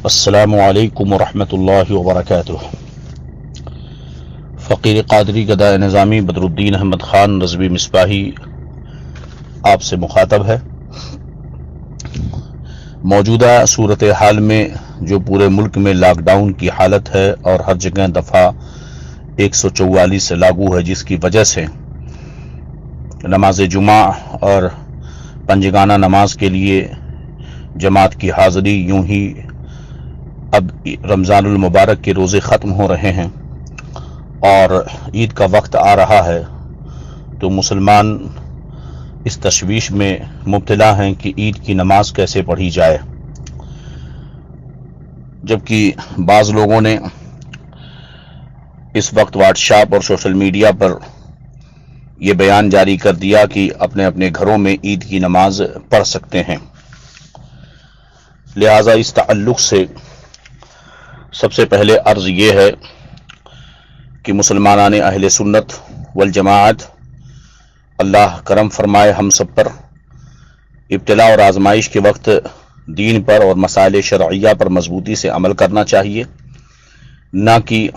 السلام علیکم ورحمۃ اللہ وبرکاتہ۔ فقیر قادری گدائے نظامی بدر الدین احمد خان رضوی مصباحی آپ سے مخاطب ہے۔ موجودہ صورتحال میں جو پورے ملک میں لاک ڈاؤن کی حالت ہے اور ہر جگہ دفعہ 144 لاگو ہے، جس کی وجہ سے نماز جمعہ اور پنجگانہ نماز کے لیے جماعت کی حاضری یوں ہی اب رمضان المبارک کے روزے ختم ہو رہے ہیں اور عید کا وقت آ رہا ہے، تو مسلمان اس تشویش میں مبتلا ہیں کہ عید کی نماز کیسے پڑھی جائے، جبکہ بعض لوگوں نے اس وقت واٹس ایپ اور سوشل میڈیا پر یہ بیان جاری کر دیا کہ اپنے اپنے گھروں میں عید کی نماز پڑھ سکتے ہیں۔ لہٰذا اس تعلق سے سب سے پہلے عرض یہ ہے کہ مسلمانان اہل سنت والجماعت، اللہ کرم فرمائے ہم سب پر، ابتلا اور آزمائش کے وقت دین پر اور مسائل شرعیہ پر مضبوطی سے عمل کرنا چاہیے، نہ کہ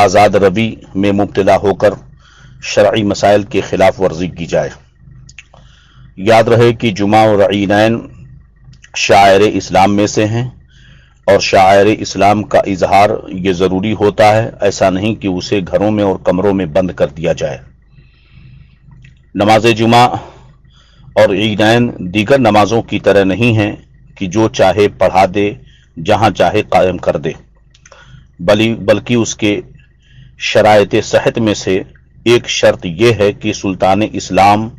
آزاد روی میں مبتلا ہو کر شرعی مسائل کے خلاف ورزی کی جائے۔ یاد رہے کہ جمعہ اور عیدین شعائر اسلام میں سے ہیں، اور شعائر اسلام کا اظہار یہ ضروری ہوتا ہے، ایسا نہیں کہ اسے گھروں میں اور کمروں میں بند کر دیا جائے۔ نماز جمعہ اور عیدین دیگر نمازوں کی طرح نہیں ہیں کہ جو چاہے پڑھا دے، جہاں چاہے قائم کر دے، بلکہ اس کے شرائط صحت میں سے ایک شرط یہ ہے کہ سلطان اسلام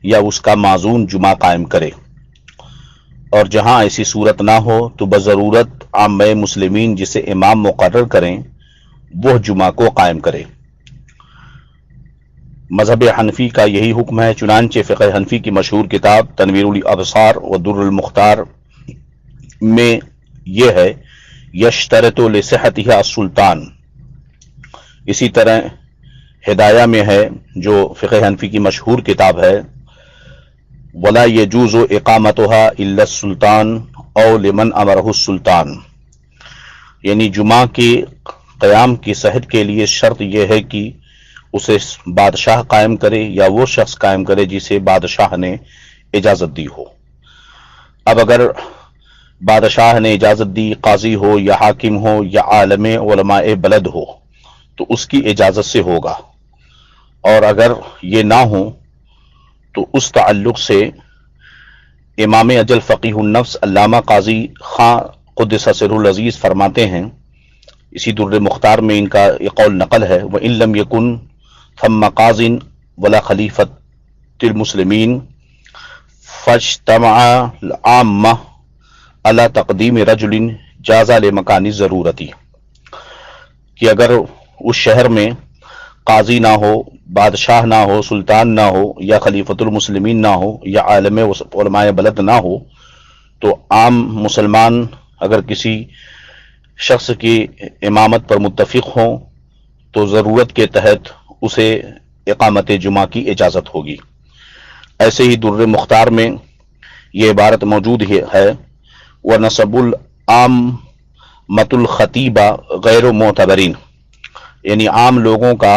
یا اس کا معزون جمعہ قائم کرے، اور جہاں ایسی صورت نہ ہو تو بضرورت عامہ مسلمین جسے امام مقرر کریں وہ جمعہ کو قائم کرے۔ مذہب حنفی کا یہی حکم ہے، چنانچہ فقہ حنفی کی مشہور کتاب تنویر الابصار و در المختار میں یہ ہے، یشترط لصحتها السلطان۔ اسی طرح ہدایہ میں ہے، جو فقہ حنفی کی مشہور کتاب ہے، ولا يجوز اقامتها الا السلطان او لمن امرہ السلطان، یعنی جمعہ کے قیام کی صحت کے لیے شرط یہ ہے کہ اسے بادشاہ قائم کرے یا وہ شخص قائم کرے جسے بادشاہ نے اجازت دی ہو۔ اب اگر بادشاہ نے اجازت دی، قاضی ہو یا حاکم ہو یا عالم علماء بلد ہو، تو اس کی اجازت سے ہوگا، اور اگر یہ نہ ہو تو اس تعلق سے امام اجل فقیہ النفس علامہ قاضی خاں قدس سرہ العزیز فرماتے ہیں، اسی در مختار میں ان کا یہ قول نقل ہے، وَإِن لَمْ يَكُنْ ثَمَّ قَاضٍ وَلَا خَلِيفَةٌ لِلْمُسْلِمِينَ فَاجْتَمَعَ الْعَامَّةُ عَلَى تَقْدِيمِ رَجُلٍ جَازَ لِمَكَانِ الضَّرُورَةِ، کہ اگر اس شہر میں قاضی نہ ہو، بادشاہ نہ ہو، سلطان نہ ہو، یا خلیفۃ المسلمین نہ ہو، یا عالم علماء بلد نہ ہو، تو عام مسلمان اگر کسی شخص کی امامت پر متفق ہوں تو ضرورت کے تحت اسے اقامت جمعہ کی اجازت ہوگی۔ ایسے ہی در مختار میں یہ عبارت موجود ہے، وَنَصَبُ الْعَامَّةُ الْخَطِيبَ غَيْرُ مُعْتَبَرٍ، یعنی عام لوگوں کا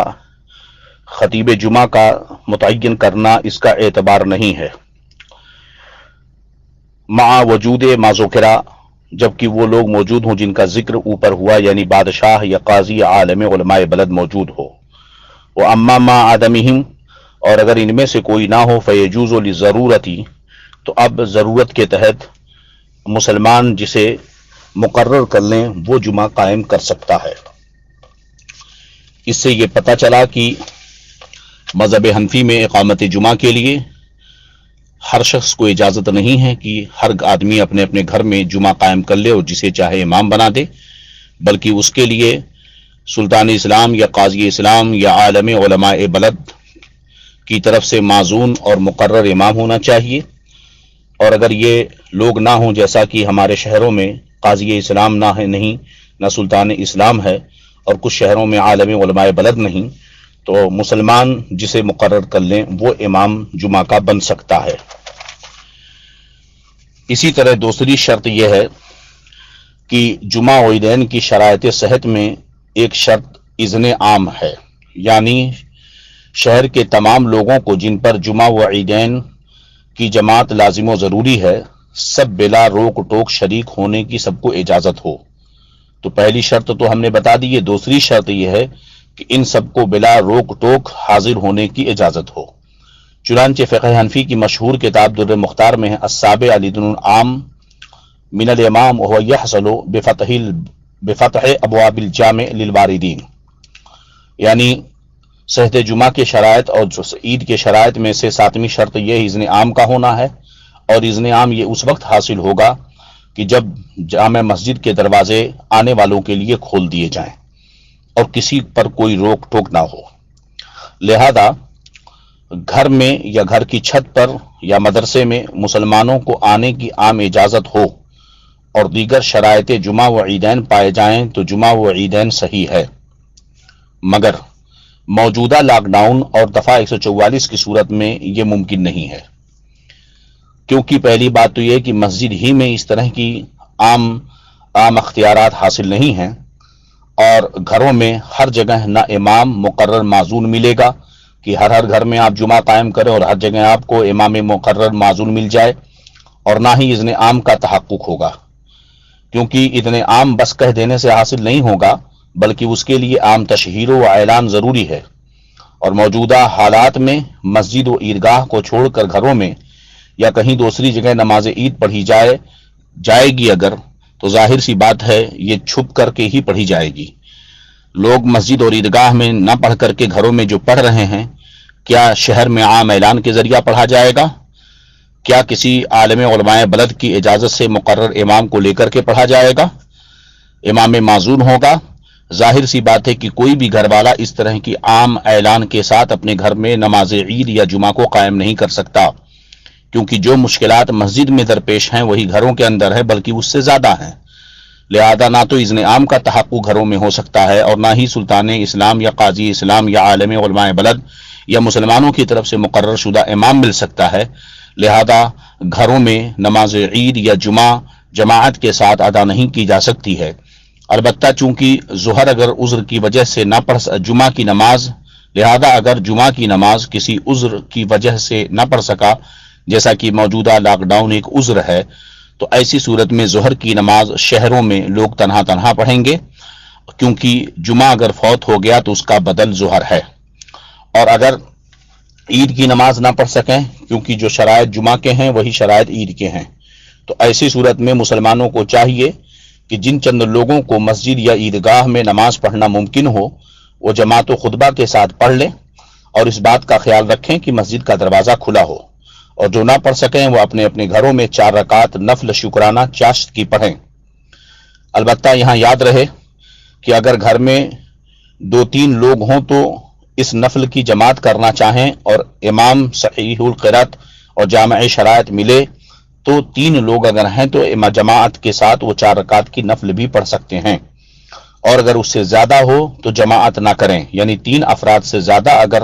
خطیب جمعہ کا متعین کرنا اس کا اعتبار نہیں ہے، مع وجود ما ذکر، جبکہ وہ لوگ موجود ہوں جن کا ذکر اوپر ہوا، یعنی بادشاہ یا قاضی یا عالم علماء بلد موجود ہو۔ وَأَمَّا مَا عَدَمِهِمْ، اور اگر ان میں سے کوئی نہ ہو، فَيَجُوزُ لِلضَّرُورَةِ، تو اب ضرورت کے تحت مسلمان جسے مقرر کر لیں وہ جمعہ قائم کر سکتا ہے۔ اس سے یہ پتہ چلا کہ مذہب حنفی میں اقامت جمعہ کے لیے ہر شخص کو اجازت نہیں ہے کہ ہر آدمی اپنے اپنے گھر میں جمعہ قائم کر لے اور جسے چاہے امام بنا دے، بلکہ اس کے لیے سلطان اسلام یا قاضی اسلام یا عالم علماء بلد کی طرف سے معزون اور مقرر امام ہونا چاہیے، اور اگر یہ لوگ نہ ہوں، جیسا کہ ہمارے شہروں میں قاضی اسلام نہ سلطان اسلام ہے، اور کچھ شہروں میں عالم علماء بلد نہیں، تو مسلمان جسے مقرر کر لیں وہ امام جمعہ کا بن سکتا ہے۔ اسی طرح دوسری شرط یہ ہے کہ جمعہ و عیدین کی شرائط صحت میں ایک شرط اذن عام ہے، یعنی شہر کے تمام لوگوں کو جن پر جمعہ و عیدین کی جماعت لازم و ضروری ہے، سب بلا روک ٹوک شریک ہونے کی سب کو اجازت ہو۔ تو پہلی شرط تو ہم نے بتا دی ہے۔ دوسری شرط یہ ہے کہ ان سب کو بلا روک ٹوک حاضر ہونے کی اجازت ہو۔ چنانچہ فقہ حنفی کی مشہور کتاب در مختار میں ہے السابع الإذن العام من الامام وهو يحصل بفتح ابواب الجامع للواردین، یعنی صحت جمعہ کے شرائط اور عید کے شرائط میں سے ساتویں شرط یہ اذن عام کا ہونا ہے، اور اذن عام یہ اس وقت حاصل ہوگا کہ جب جامع مسجد کے دروازے آنے والوں کے لیے کھول دیے جائیں اور کسی پر کوئی روک ٹوک نہ ہو۔ لہذا گھر میں یا گھر کی چھت پر یا مدرسے میں مسلمانوں کو آنے کی عام اجازت ہو اور دیگر شرائط جمعہ و عیدین پائے جائیں تو جمعہ و عیدین صحیح ہے، مگر موجودہ لاک ڈاؤن اور دفعہ 144 کی صورت میں یہ ممکن نہیں ہے، کیونکہ پہلی بات تو یہ کہ مسجد ہی میں اس طرح کی عام اختیارات حاصل نہیں ہیں، اور گھروں میں ہر جگہ نہ امام مقرر معزول ملے گا کہ ہر گھر میں آپ جمعہ قائم کریں اور ہر جگہ آپ کو امام مقرر معزول مل جائے، اور نہ ہی اذن عام کا تحقق ہوگا، کیونکہ اذن عام بس کہہ دینے سے حاصل نہیں ہوگا، بلکہ اس کے لیے عام تشہیر و اعلان ضروری ہے۔ اور موجودہ حالات میں مسجد و عیدگاہ کو چھوڑ کر گھروں میں یا کہیں دوسری جگہ نماز عید پڑھی جائے گی اگر، تو ظاہر سی بات ہے یہ چھپ کر کے ہی پڑھی جائے گی۔ لوگ مسجد اور عیدگاہ میں نہ پڑھ کر کے گھروں میں جو پڑھ رہے ہیں، کیا شہر میں عام اعلان کے ذریعہ پڑھا جائے گا؟ کیا کسی عالم علماء بلد کی اجازت سے مقرر امام کو لے کر کے پڑھا جائے گا؟ امام معزول ہوگا؟ ظاہر سی بات ہے کہ کوئی بھی گھر والا اس طرح کی عام اعلان کے ساتھ اپنے گھر میں نماز عید یا جمعہ کو قائم نہیں کر سکتا، کیونکہ جو مشکلات مسجد میں درپیش ہیں وہی گھروں کے اندر ہے، بلکہ اس سے زیادہ ہیں۔ لہذا نہ تو اذن عام کا تحقق گھروں میں ہو سکتا ہے، اور نہ ہی سلطان اسلام یا قاضی اسلام یا عالم علماء بلد یا مسلمانوں کی طرف سے مقرر شدہ امام مل سکتا ہے۔ لہذا گھروں میں نماز عید یا جمعہ جماعت کے ساتھ ادا نہیں کی جا سکتی ہے۔ البتہ چونکہ ظہر اگر عذر کی وجہ سے نہ پڑھ جمعہ کی نماز، لہذا اگر جمعہ کی نماز کسی عذر کی وجہ سے نہ پڑھ سکا، جیسا کہ موجودہ لاک ڈاؤن ایک عذر ہے، تو ایسی صورت میں ظہر کی نماز شہروں میں لوگ تنہا پڑھیں گے، کیونکہ جمعہ اگر فوت ہو گیا تو اس کا بدل ظہر ہے۔ اور اگر عید کی نماز نہ پڑھ سکیں، کیونکہ جو شرائط جمعہ کے ہیں وہی شرائط عید کے ہیں، تو ایسی صورت میں مسلمانوں کو چاہیے کہ جن چند لوگوں کو مسجد یا عیدگاہ میں نماز پڑھنا ممکن ہو وہ جماعت و خطبہ کے ساتھ پڑھ لیں، اور اس بات کا خیال رکھیں کہ مسجد کا دروازہ کھلا ہو، اور جو نہ پڑھ سکیں وہ اپنے اپنے گھروں میں 4 رکعت نفل شکرانہ چاشت کی پڑھیں۔ البتہ یہاں یاد رہے کہ اگر گھر میں 2-3 لوگ ہوں تو اس نفل کی جماعت کرنا چاہیں اور امام صحیح القرات اور جامع شرائط ملے تو 3 لوگ اگر ہیں تو جماعت کے ساتھ وہ 4 رکعت کی نفل بھی پڑھ سکتے ہیں، اور اگر اس سے زیادہ ہو تو جماعت نہ کریں، یعنی 3 افراد سے زیادہ اگر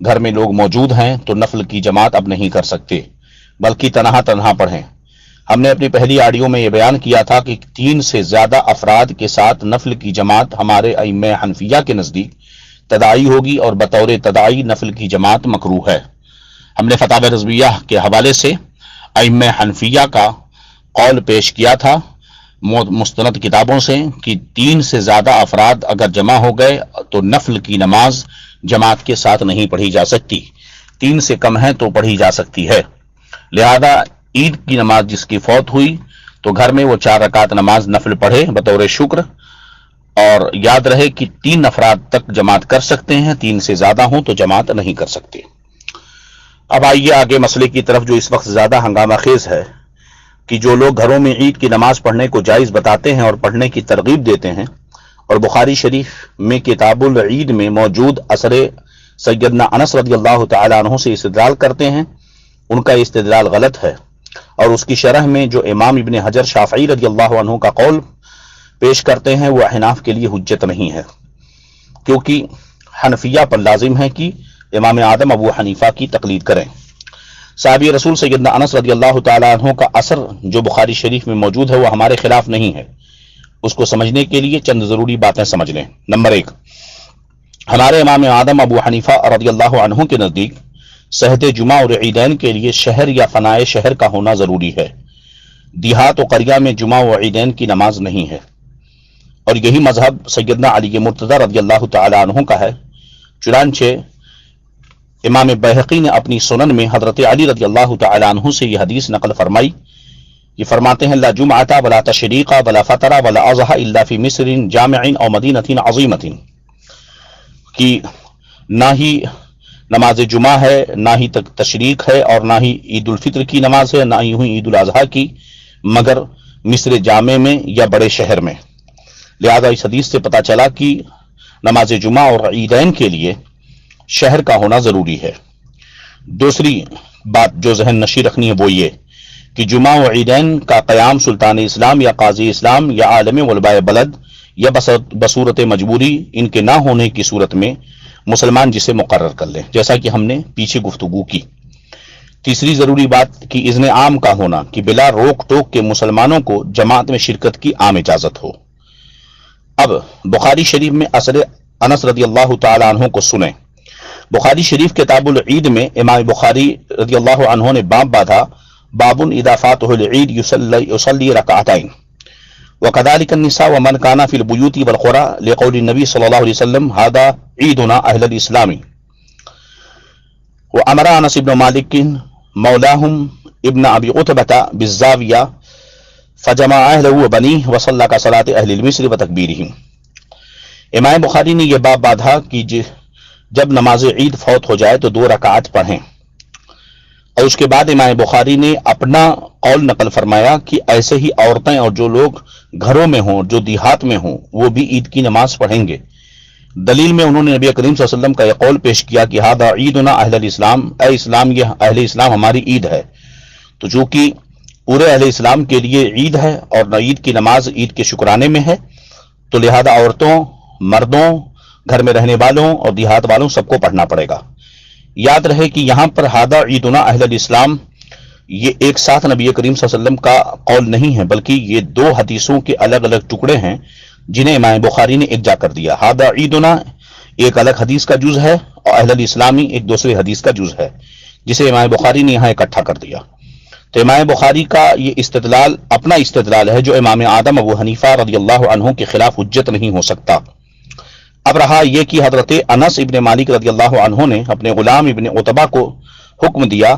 گھر میں لوگ موجود ہیں تو نفل کی جماعت اب نہیں کر سکتے، بلکہ تنہا پڑھیں۔ ہم نے اپنی پہلی آڈیو میں یہ بیان کیا تھا کہ 3 سے زیادہ افراد کے ساتھ نفل کی جماعت ہمارے ائمہ حنفیہ کے نزدیک تداعی ہوگی، اور بطور تداعی نفل کی جماعت مکروہ ہے۔ ہم نے فتاوی رضویہ کے حوالے سے ائمہ حنفیہ کا قول پیش کیا تھا مستند کتابوں سے کہ 3 سے زیادہ افراد اگر جمع ہو گئے تو نفل کی نماز جماعت کے ساتھ نہیں پڑھی جا سکتی، 3 سے کم ہے تو پڑھی جا سکتی ہے۔ لہذا عید کی نماز جس کی فوت ہوئی تو گھر میں وہ 4 رکعت نماز نفل پڑھے بطور شکر، اور یاد رہے کہ 3 افراد تک جماعت کر سکتے ہیں، 3 سے زیادہ ہوں تو جماعت نہیں کر سکتے۔ اب آئیے آگے مسئلے کی طرف جو اس وقت زیادہ ہنگامہ خیز ہے، کہ جو لوگ گھروں میں عید کی نماز پڑھنے کو جائز بتاتے ہیں اور پڑھنے کی ترغیب دیتے ہیں، اور بخاری شریف میں کتاب العید میں موجود اثر سیدنا انس رضی اللہ تعالی عنہ سے استدلال کرتے ہیں، ان کا استدلال غلط ہے، اور اس کی شرح میں جو امام ابن حجر شافعی رضی اللہ عنہ کا قول پیش کرتے ہیں وہ احناف کے لیے حجت نہیں ہے، کیونکہ حنفیہ پر لازم ہے کہ امام اعظم ابو حنیفہ کی تقلید کریں۔ صحابی رسول سیدنا انس رضی اللہ تعالی عنہ کا اثر جو بخاری شریف میں موجود ہے وہ ہمارے خلاف نہیں ہے، اس کو سمجھنے کے لیے چند ضروری باتیں سمجھ لیں۔ نمبر 1، ہمارے امام اعظم ابو حنیفہ رضی اللہ عنہ کے نزدیک صحت جمعہ اور عیدین کے لیے شہر یا فنائے شہر کا ہونا ضروری ہے۔ دیہات و قریہ میں جمعہ و عیدین کی نماز نہیں ہے، اور یہی مذہب سیدنا علی مرتضی رضی اللہ تعالی عنہ کا ہے۔ چنانچہ امام بیہقی نے اپنی سنن میں حضرت علی رضی اللہ تعالی عنہ سے یہ حدیث نقل فرمائی۔ یہ فرماتے ہیں لا جمعۃ ولا تشریق ولا فطر ولا اضحى الا في مصر جامع او مدینۃ عظیمۃ، کہ نہ ہی نماز جمعہ ہے، نہ ہی تشریق ہے، اور نہ ہی عید الفطر کی نماز ہے، نہ ہی عید الاضحیٰ کی، مگر مصر جامع میں یا بڑے شہر میں۔ لہذا اس حدیث سے پتہ چلا کہ نماز جمعہ اور عیدین کے لیے شہر کا ہونا ضروری ہے۔ دوسری بات جو ذہن نشی رکھنی ہے وہ یہ کہ جمعہ و عیدین کا قیام سلطان اسلام یا قاضی اسلام یا عالم علماء بلد یا بصورت مجبوری ان کے نہ ہونے کی صورت میں مسلمان جسے مقرر کر لیں، جیسا کہ ہم نے پیچھے گفتگو کی۔ تیسری ضروری بات کہ اذن عام کا ہونا، کہ بلا روک ٹوک کے مسلمانوں کو جماعت میں شرکت کی عام اجازت ہو۔ اب بخاری شریف میں اثر انس رضی اللہ تعالی عنہ کو سنیں۔ بخاری شریف کتاب العید میں امام بخاری رضی اللہ عنہ نے باب باندھا، باب اذا فاتہ العید یصلی رکعتین وكذلك النساء ومن كان في البيوت والقرى لقول النبي صلى الله عليه وسلم هذا عيدنا اهل الاسلام، وامر انس بن مالك مولاهم ابن ابي عتبة بالزاويه فجمع اهله وبنيه وصلى كصلاه اهل المصر وتكبيرهم۔ امام بخاری نے یہ باب باندھا کہ جب نماز عید فوت ہو جائے تو 2 رکعت پڑھیں، اور اس کے بعد امام بخاری نے اپنا قول نقل فرمایا کہ ایسے ہی عورتیں اور جو لوگ گھروں میں ہوں، جو دیہات میں ہوں، وہ بھی عید کی نماز پڑھیں گے۔ دلیل میں انہوں نے نبی کریم صلی اللہ علیہ وسلم کا یہ قول پیش کیا کہ ھذا عیدنا اہل الاسلام، اے اسلام یہ اہل اسلام ہماری عید ہے۔ تو چونکہ پورے اہل اسلام کے لیے عید ہے اور عید کی نماز عید کے شکرانے میں ہے، تو لہذا عورتوں، مردوں، گھر میں رہنے والوں اور دیہات والوں سب کو پڑھنا پڑے گا۔ یاد رہے کہ یہاں پر ھذا عیدنا اہل الاسلام یہ ایک ساتھ نبی کریم صلی اللہ علیہ وسلم کا قول نہیں ہے، بلکہ یہ 2 حدیثوں کے الگ الگ ٹکڑے ہیں جنہیں امام بخاری نے ایک جا کر دیا۔ ھذا عیدنا ایک الگ حدیث کا جز ہے اور اہل الاسلامی ایک دوسرے حدیث کا جز ہے، جسے امام بخاری نے یہاں اکٹھا کر دیا۔ تو امام بخاری کا یہ استدلال اپنا استدلال ہے جو امام اعظم ابو حنیفہ رضی اللہ عنہ کے خلاف حجت نہیں ہو سکتا۔ اب رہا یہ کہ حضرت انس ابن مالک رضی اللہ عنہ نے اپنے غلام ابن عتبہ کو حکم دیا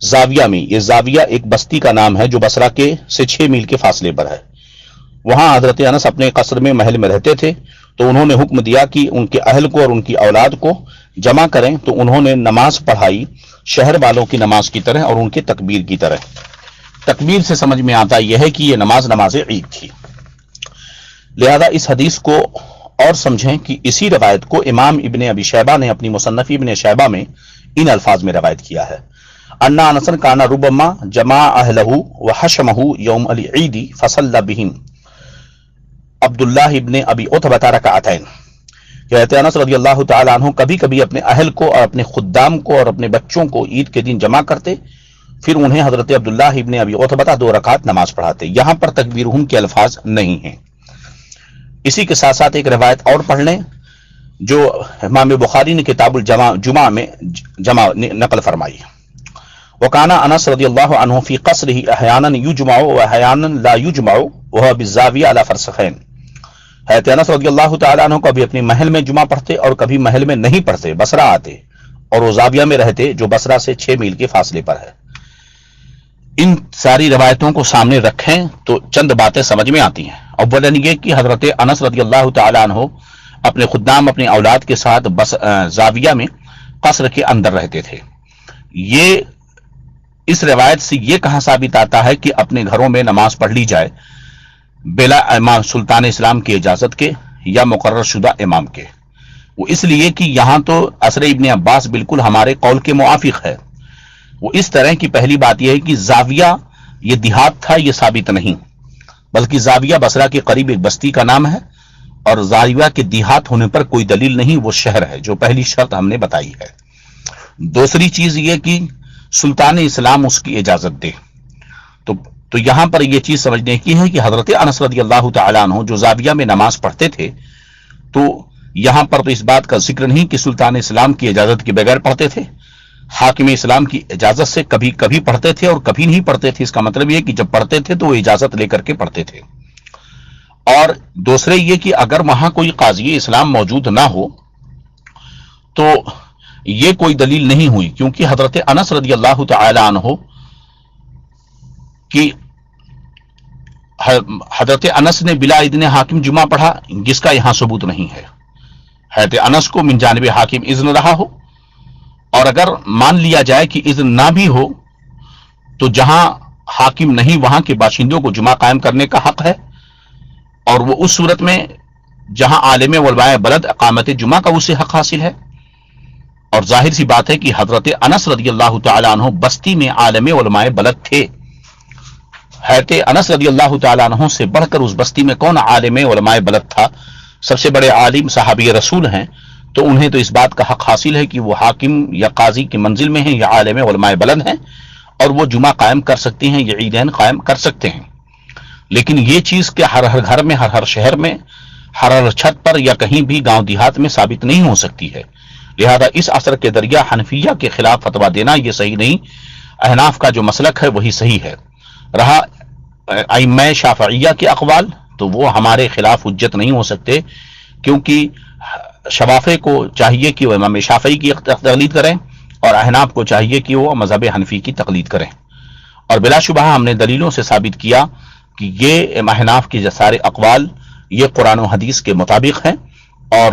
زاویہ میں، یہ زاویہ ایک بستی کا نام ہے جو بصرہ سے 6 میل کے فاصلے پر ہے، وہاں حضرت انس اپنے قصر میں محل میں رہتے تھے، تو انہوں نے حکم دیا کہ ان کے اہل کو اور ان کی اولاد کو جمع کریں، تو انہوں نے نماز پڑھائی شہر والوں کی نماز کی طرح اور ان کے تکبیر کی طرح۔ تکبیر سے سمجھ میں آتا یہ ہے کہ یہ نماز عید تھی۔ لہذا اس حدیث کو اور سمجھیں کہ اسی روایت کو امام ابن ابی شیبہ نے اپنی مصنف ابن شیبہ میں ان الفاظ میں روایت کیا ہے، ان انس کان ربما جمع اہلہ وحشمہ یوم العید فصلی بہم عبداللہ ابن ابی عتبہ رکعتین۔ کہتے ہیں انس رضی اللہ تعالی عنہ کبھی کبھی اپنے اہل کو اور اپنے خدام کو اور اپنے بچوں کو عید کے دن جمع کرتے، پھر انہیں حضرت عبداللہ ابن ابی عتبہ 2 رکعت نماز پڑھاتے۔ یہاں پر تکبیرہم کے الفاظ نہیں ہیں۔ اسی کے ساتھ ساتھ ایک روایت اور پڑھ لیں جو امام بخاری نے کتاب الجمعہ میں نقل فرمائی۔ وکان انس رضی اللہ عنہ فی قصرہ احیانا یجمع و احیانا لا یجمع وهو بالزاویہ علی فرسخین۔ حضرت انس رضی اللہ تعالی عنہ کبھی اپنی محل میں جمعہ پڑھتے اور کبھی محل میں نہیں پڑھتے، بصرہ آتے اور وہ زاویہ میں رہتے جو بصرہ سے 6 میل کے فاصلے پر ہے۔ ان ساری روایتوں کو سامنے رکھیں تو چند باتیں سمجھ میں آتی ہیں۔ اولاً یہ کہ حضرت انس رضی اللہ تعالی عنہ اپنے خدام اپنی اولاد کے ساتھ زاویہ میں قصر کے اندر رہتے تھے۔ یہ اس روایت سے یہ کہاں ثابت آتا ہے کہ اپنے گھروں میں نماز پڑھ لی جائے بلا امام سلطان اسلام کی اجازت کے یا مقرر شدہ امام کے؟ وہ اس لیے کہ یہاں تو اثر ابن عباس بالکل ہمارے قول کے موافق ہے۔ وہ اس طرح کی پہلی بات یہ ہے کہ زاویہ یہ دیہات تھا، یہ ثابت نہیں، بلکہ زاویہ بصرہ کے قریب ایک بستی کا نام ہے، اور زاویہ کے دیہات ہونے پر کوئی دلیل نہیں، وہ شہر ہے، جو پہلی شرط ہم نے بتائی ہے۔ دوسری چیز یہ کہ سلطان اسلام اس کی اجازت دے، تو تو یہاں پر یہ چیز سمجھنے کی ہے کہ حضرت انس رضی اللہ تعالیٰ عنہ جو زاویہ میں نماز پڑھتے تھے، تو یہاں پر تو اس بات کا ذکر نہیں کہ سلطان اسلام کی اجازت کے بغیر پڑھتے تھے، حاکم اسلام کی اجازت سے کبھی کبھی پڑھتے تھے اور کبھی نہیں پڑھتے تھے۔ اس کا مطلب یہ کہ جب پڑھتے تھے تو وہ اجازت لے کر کے پڑھتے تھے۔ اور دوسرے یہ کہ اگر وہاں کوئی قاضی اسلام موجود نہ ہو تو یہ کوئی دلیل نہیں ہوئی، کیونکہ حضرت انس رضی اللہ تعالی عنہ کی حضرت انس نے بلا اذن حاکم جمعہ پڑھا، جس کا یہاں ثبوت نہیں ہے۔ حضرت انس کو من جانب حاکم اذن رہا ہو، اور اگر مان لیا جائے کہ اذن نہ بھی ہو تو جہاں حاکم نہیں وہاں کے باشندوں کو جمعہ قائم کرنے کا حق ہے، اور وہ اس صورت میں جہاں عالم علماء بلد اقامت جمعہ کا اسے حق حاصل ہے۔ اور ظاہر سی بات ہے کہ حضرت انس رضی اللہ تعالیٰ عنہ بستی میں عالم علماء بلد تھے۔ حضرت انس رضی اللہ تعالیٰ عنہ سے بڑھ کر اس بستی میں کون عالم علماء بلد تھا؟ سب سے بڑے عالم صحابی رسول ہیں، تو انہیں تو اس بات کا حق حاصل ہے کہ وہ حاکم یا قاضی کی منزل میں ہیں یا عالم علماء بلد ہیں، اور وہ جمعہ قائم کر سکتے ہیں یا عیدین قائم کر سکتے ہیں۔ لیکن یہ چیز کہ ہر گھر میں، ہر شہر میں، ہر چھت پر یا کہیں بھی گاؤں دیہات میں ثابت نہیں ہو سکتی ہے۔ لہذا اس اثر کے ذریعہ حنفیہ کے خلاف فتویٰ دینا یہ صحیح نہیں۔ احناف کا جو مسلک ہے وہی صحیح ہے۔ رہا ائمہ شافعیہ کے اقوال، تو وہ ہمارے خلاف حجت نہیں ہو سکتے، کیونکہ شوافع کو چاہیے کہ وہ امام شافعی کی تقلید کریں، اور احناف کو چاہیے کہ وہ مذہب حنفی کی تقلید کریں۔ اور بلا شبہ ہم نے دلیلوں سے ثابت کیا کہ یہ احناف کے سارے اقوال یہ قرآن و حدیث کے مطابق ہیں، اور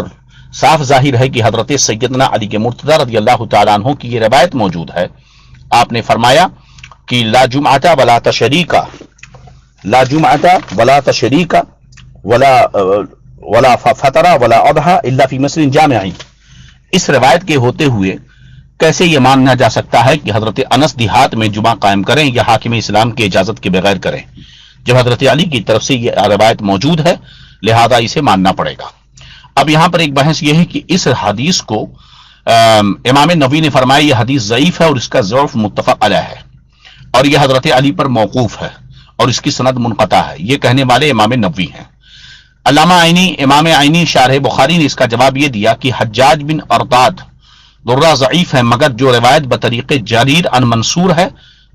صاف ظاہر ہے کہ حضرت سیدنا علی کے مرتضی رضی اللہ تعالیٰ عنہ کی یہ روایت موجود ہے۔ آپ نے فرمایا کہ لا جمعۃ ولا تشریک، لا جمعۃ ولا تشریک ولا فطر ولا اضحى الا فی مسجد جامع۔ اس روایت کے ہوتے ہوئے کیسے یہ مانا جا سکتا ہے کہ حضرت انس دیہات میں جمعہ قائم کریں یا حاکم اسلام کی اجازت کے بغیر کریں؟ جب حضرت علی کی طرف سے یہ روایت موجود ہے، لہذا اسے ماننا پڑے گا۔ اب یہاں پر ایک بحث یہ ہے کہ اس حدیث کو امام نووی نے فرمایا یہ حدیث ضعیف ہے اور اس کا ضعف متفق علیہ ہے، اور یہ حضرت علی پر موقوف ہے اور اس کی سند منقطع ہے، یہ کہنے والے امام نووی ہیں۔ علامہ عینی، امام عینی شارح بخاری نے اس کا جواب یہ دیا کہ حجاج بن ارطاد درہ ضعیف ہے، مگر جو روایت بطریق جریر عن منصور ہے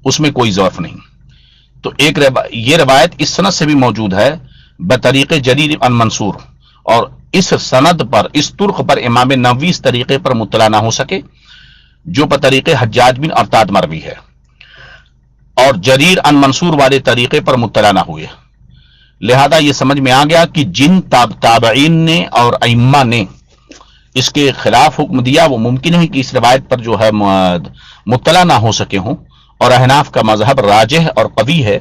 اس میں کوئی ضعف نہیں۔ تو ایک یہ روایت اس سند سے بھی موجود ہے بطریق جریر عن منصور، اور اس سند پر، اس طرق پر امام نووی اس طریقے پر مطلع نہ ہو سکے جو بطریق حجاج بن ارطاد مروی ہے، اور جریر عن منصور والے طریقے پر مطلع نہ ہوئے۔ لہذا یہ سمجھ میں آ گیا کہ جن تابعین نے اور ائمہ نے اس کے خلاف حکم دیا وہ ممکن ہے کہ اس روایت پر جو ہے مطلع نہ ہو سکے ہوں، اور احناف کا مذہب راجح اور قوی ہے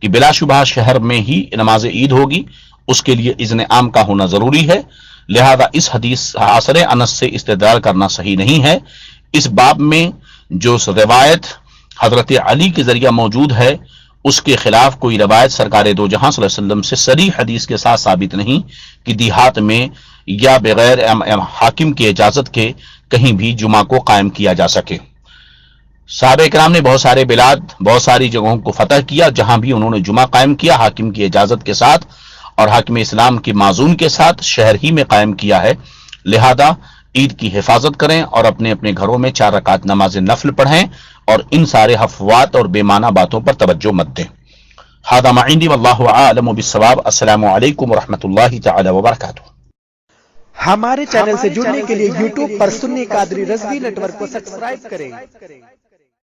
کہ بلا شبہ شہر میں ہی نماز عید ہوگی، اس کے لیے اذن عام کا ہونا ضروری ہے۔ لہذا اس حدیث اثر انس سے استدلال کرنا صحیح نہیں ہے۔ اس باب میں جو روایت حضرت علی کے ذریعہ موجود ہے اس کے خلاف کوئی روایت سرکار دو جہاں صلی اللہ علیہ وسلم سے صریح حدیث کے ساتھ ثابت نہیں کہ دیہات میں یا بغیر حاکم کی اجازت کے کہیں بھی جمعہ کو قائم کیا جا سکے۔ صحابہ کرام نے بہت سارے بلاد، بہت ساری جگہوں کو فتح کیا جہاں بھی انہوں نے جمعہ قائم کیا حاکم کی اجازت کے ساتھ اور حاکم اسلام کی معزون کے ساتھ، شہر ہی میں قائم کیا ہے۔ لہذا عید کی حفاظت کریں اور اپنے اپنے گھروں میں 4 رکعت نماز نفل پڑھیں، اور ان سارے افوات اور بے معنی باتوں پر توجہ مت دیں۔ ھذا ما عندی واللہ اعلم بالصواب۔ السلام علیکم ورحمۃ اللہ تعالی وبرکاتہ۔ ہمارے چینل سے جڑنے کے لیے YouTube پر سنی قادری رضوی نیٹ ورک کو سبسکرائب کریں۔